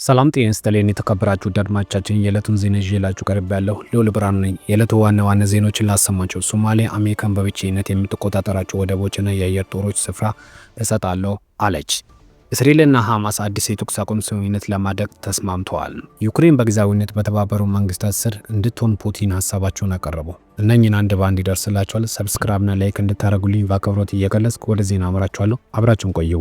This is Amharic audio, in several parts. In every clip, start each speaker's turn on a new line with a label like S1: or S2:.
S1: ሰላም ጤና ይስጥልኝ የተከበራችሁ አድማጮቻችን፣ የዕለቱን ዜና ይዤላችሁ ቀርቤያለሁ። ልዑል ብርሃኑ ነኝ። የዕለቱ ዋና ዜናዎችን ላሰማችሁ። ሶማሊያ አሜሪካን በብቸኝነት የምትቆጣጠራቸው ወደቦችና የአየር ጦሮች ስፍራ እሰጣለሁ አለች። እስራኤልና ሐማስ አዲስ የተኩስ አቁም ስምምነት ለማድረግ ተስማምተዋል። ዩክሬን በጊዜያዊነት በተባበሩት መንግስታት ስር እንድትሆን ፑቲን ሀሳባቸውን አቀረቡ። እነኝን አንድ በአንድ ይደርስላችኋል። ሰብስክራይብና ላይክ እንድታደርጉልኝ በአክብሮት እየገለጽኩ ወደ ዜና አምራችኋለሁ። አብራችሁን ቆዩ።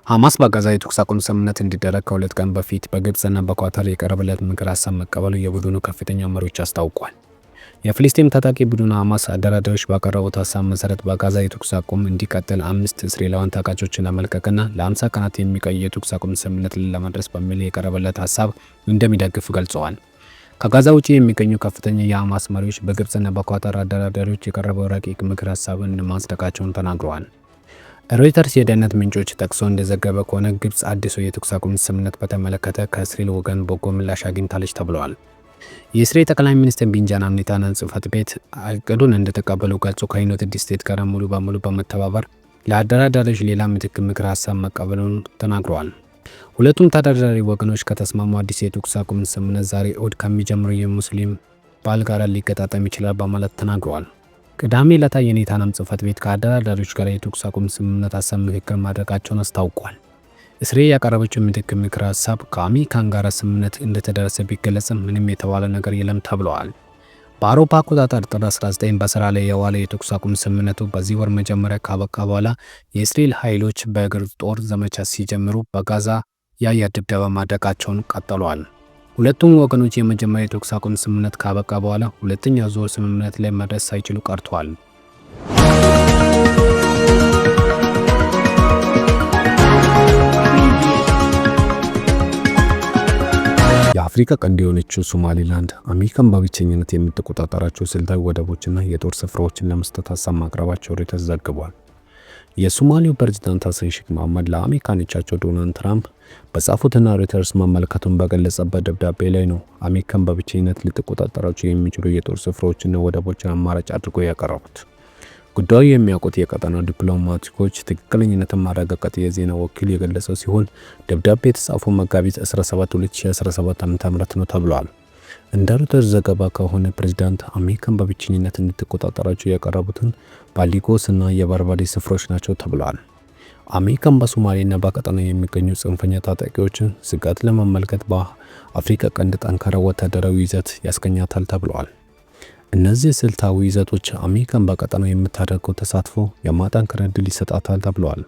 S1: ሐማስ በጋዛ የተኩስ አቁም ስምምነት እንዲደረግ ከሁለት ቀን በፊት በግብፅና በኳታር የቀረበለት ምክር ሀሳብ መቀበሉ የቡድኑ ከፍተኛ መሪዎች አስታውቋል። የፍልስጤም ታጣቂ ቡድን ሐማስ አደራዳሪዎች ባቀረቡት ሀሳብ መሰረት በጋዛ የተኩስ አቁም እንዲቀጥል 5 እስራኤላውያን ታጋቾችን ለመልቀቅና ለ50 ቀናት የሚቆይ የተኩስ አቁም ስምምነት ለመድረስ በሚል የቀረበለት ሀሳብ እንደሚደግፍ ገልጸዋል። ከጋዛ ውጪ የሚገኙ ከፍተኛ የሐማስ መሪዎች በግብፅና በኳታር አደራዳሪዎች የቀረበው ረቂቅ ምክር ሀሳብን ማጽደቃቸውን ተናግረዋል። ሮይተርስ የደህንነት ምንጮች ጠቅሶ እንደዘገበ ከሆነ ግብፅ አዲሱ የተኩስ አቁም ስምምነት በተመለከተ ከእስራኤል ወገን በጎ ምላሽ አግኝታለች ተብለዋል። የእስራኤል ጠቅላይ ሚኒስትር ቤንጃሚን ኔታንያሁ ጽሕፈት ቤት እቅዱን እንደተቀበሉ ገልጾ ከዩናይትድ ስቴትስ ጋር ሙሉ በሙሉ በመተባበር ለአደራዳሪዎች ሌላ ምትክ ምክር ሀሳብ መቀበሉን ተናግረዋል። ሁለቱም ተደራዳሪ ወገኖች ከተስማሙ አዲስ የተኩስ አቁም ስምምነት ዛሬ እሁድ ከሚጀምረው የሙስሊም በዓል ጋር ሊገጣጠም ይችላል በማለት ተናግረዋል። ቅዳሜ ዕለት የኔታንያሁ ጽሕፈት ቤት ከአደራዳሪዎች ጋር የተኩስ አቁም ስምምነት ሀሳብ ምክክር ማድረጋቸውን አስታውቋል። እስራኤል ያቀረበችው ምትክ ምክር ሀሳብ ከአሜሪካን ጋር ስምምነት እንደተደረሰ ቢገለጽም ምንም የተባለ ነገር የለም ተብለዋል። በአውሮፓ አቆጣጠር ጥር 19 በስራ ላይ የዋለ የተኩስ አቁም ስምምነቱ በዚህ ወር መጀመሪያ ካበቃ በኋላ የእስራኤል ኃይሎች በእግር ጦር ዘመቻ ሲጀምሩ በጋዛ የአየር ድብደባ ማድረጋቸውን ቀጥለዋል። ሁለቱም ወገኖች የመጀመሪያ የተኩስ አቁም ስምምነት ካበቃ በኋላ ሁለተኛ ዙር ስምምነት ላይ መድረስ ሳይችሉ ቀርተዋል። የአፍሪካ ቀንድ የሆነችው ሶማሊላንድ አሜሪካን በብቸኝነት የምትቆጣጠራቸው ስልታዊ ወደቦችና የጦር ስፍራዎችን ለመስጠት ሀሳብ ማቅረባቸው ሮይተርስ ዘግቧል። የሶማሌው ፕሬዝዳንት ሐሰን ሼክ መሐመድ ለአሜሪካኖቻቸው ዶናልድ ትራምፕ በጻፉትና ሮይተርስ መመልከቱን በገለጸበት ደብዳቤ ላይ ነው አሜሪካን በብቸኝነት ልትቆጣጠራቸው የሚችሉ የጦር ስፍራዎችና ወደቦችን አማራጭ አድርጎ ያቀረቡት። ጉዳዩ የሚያውቁት የቀጠናው ዲፕሎማቲኮች ትክክለኝነትን ማረጋገጥ የዜና ወኪል የገለጸው ሲሆን ደብዳቤ የተጻፈው መጋቢት 17 2017 ዓ.ም ነው ተብሏል። እንደ ሮይተርስ ዘገባ ከሆነ ፕሬዝዳንት አሜሪካን በብቸኝነት እንድትቆጣጠራቸው ያቀረቡትን ባሊጎስ እና የበርበሬ ስፍራዎች ናቸው ተብሏል። አሜሪካን በሶማሌና በቀጠናው የሚገኙ ጽንፈኛ ታጣቂዎችን ስጋት ለመመልከት በአፍሪካ ቀንድ ጠንካራ ወታደራዊ ይዘት ያስገኛታል ተብሏል። እነዚህ ስልታዊ ይዘቶች አሜሪካን በቀጠናው የምታደርገው ተሳትፎ የማጠንከር ዕድል ይሰጣታል ተብሏል።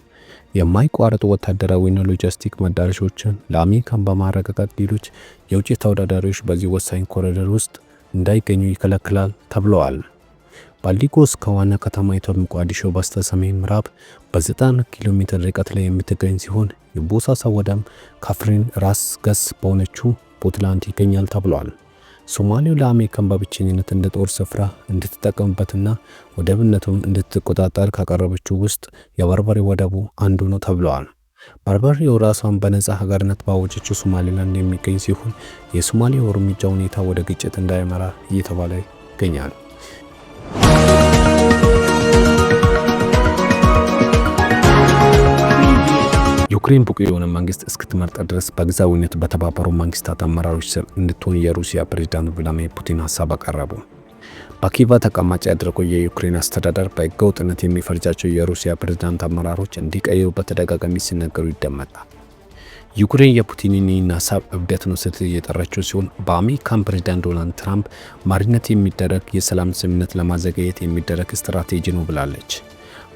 S1: የማይቋረጡ ወታደራዊና ሎጂስቲክ መዳረሻዎችን ለአሜሪካን በማረጋገጥ ሌሎች የውጭ ተወዳዳሪዎች በዚህ ወሳኝ ኮሪደር ውስጥ እንዳይገኙ ይከለክላል ተብለዋል። ባሊጎስ ከዋና ከተማይቱ ሞቃዲሾ በስተ ሰሜን ምዕራብ በ90 ኪሎ ሜትር ርቀት ላይ የምትገኝ ሲሆን የቦሳሳ ወደብ ካፍሪን ራስ ገዝ በሆነችው ፑንትላንድ ይገኛል ተብሏል። ሶማሌው ለአሜሪካን በብቸኝነት እንደ ጦር ስፍራ እንድትጠቀምበትና ወደብነቱን እንድትቆጣጠር ካቀረበችው ውስጥ የበርበሬ ወደቡ አንዱ ነው ተብሏል። በርበሬው ራሷን በነጻ ሀገርነት ባወጀችው ሶማሌላንድ የሚገኝ ሲሆን የሶማሌው እርምጃ ሁኔታ ወደ ግጭት እንዳይመራ እየተባለ ይገኛል። ዩክሬን ብቁ የሆነ መንግስት እስክትመርጥ ድረስ በጊዜያዊነት በተባበሩት መንግስታት አመራሮች ስር እንድትሆን የሩሲያ ፕሬዝዳንት ቭላድሚር ፑቲን ሀሳብ አቀረቡ። በኪየቭ ተቀማጭ ያደረገው የዩክሬን አስተዳደር በህገወጥነት የሚፈርጃቸው የሩሲያ ፕሬዝዳንት አመራሮች እንዲቀይሩ በተደጋጋሚ ሲነገሩ ይደመጣል። ዩክሬን የፑቲንን ሀሳብ እብደት ነው ስትል እየጠራችው ሲሆን በአሜሪካን ፕሬዝዳንት ዶናልድ ትራምፕ መሪነት የሚደረግ የሰላም ስምምነት ለማዘጋጀት የሚደረግ ስትራቴጂ ነው ብላለች።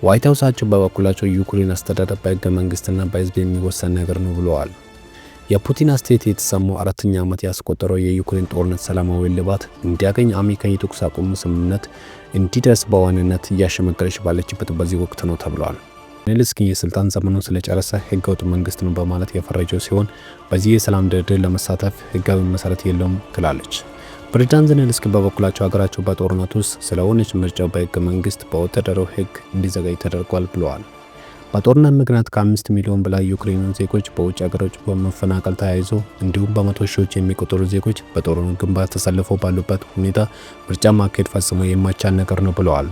S1: ዋይት ሃውሳቸው በበኩላቸው ዩክሬን አስተዳደር በህገ መንግስትና በህዝብ የሚወሰን ነገር ነው ብለዋል። የፑቲን አስተያየት የተሰማው አራተኛ ዓመት ያስቆጠረው የዩክሬን ጦርነት ሰላማዊ እልባት እንዲያገኝ አሜሪካ የተኩስ አቁም ስምምነት እንዲደርስ በዋናነት እያሸመገለች ባለችበት በዚህ ወቅት ነው ተብሏል። ዜሌንስኪ የስልጣን ዘመኑን ስለጨረሰ ህገወጥ መንግስት ነው በማለት የፈረጀው ሲሆን በዚህ የሰላም ድርድር ለመሳተፍ ህጋዊ መሰረት የለውም ትላለች። ፕሬዝዳንት ዜሌንስኪ በበኩላቸው ሀገራቸው በጦርነት ውስጥ ስለሆነች ምርጫው በህገ መንግስት በወታደራዊ ህግ እንዲዘጋጅ ተደርጓል ብለዋል። በጦርነት ምክንያት ከ5 ሚሊዮን በላይ ዩክሬናውያን ዜጎች በውጭ ሀገሮች በመፈናቀል ተያይዞ እንዲሁም በመቶ ሺዎች የሚቆጠሩ ዜጎች በጦርነት ግንባር ተሰልፈው ባሉበት ሁኔታ ምርጫ ማካሄድ ፈጽሞ የማይቻል ነገር ነው ብለዋል።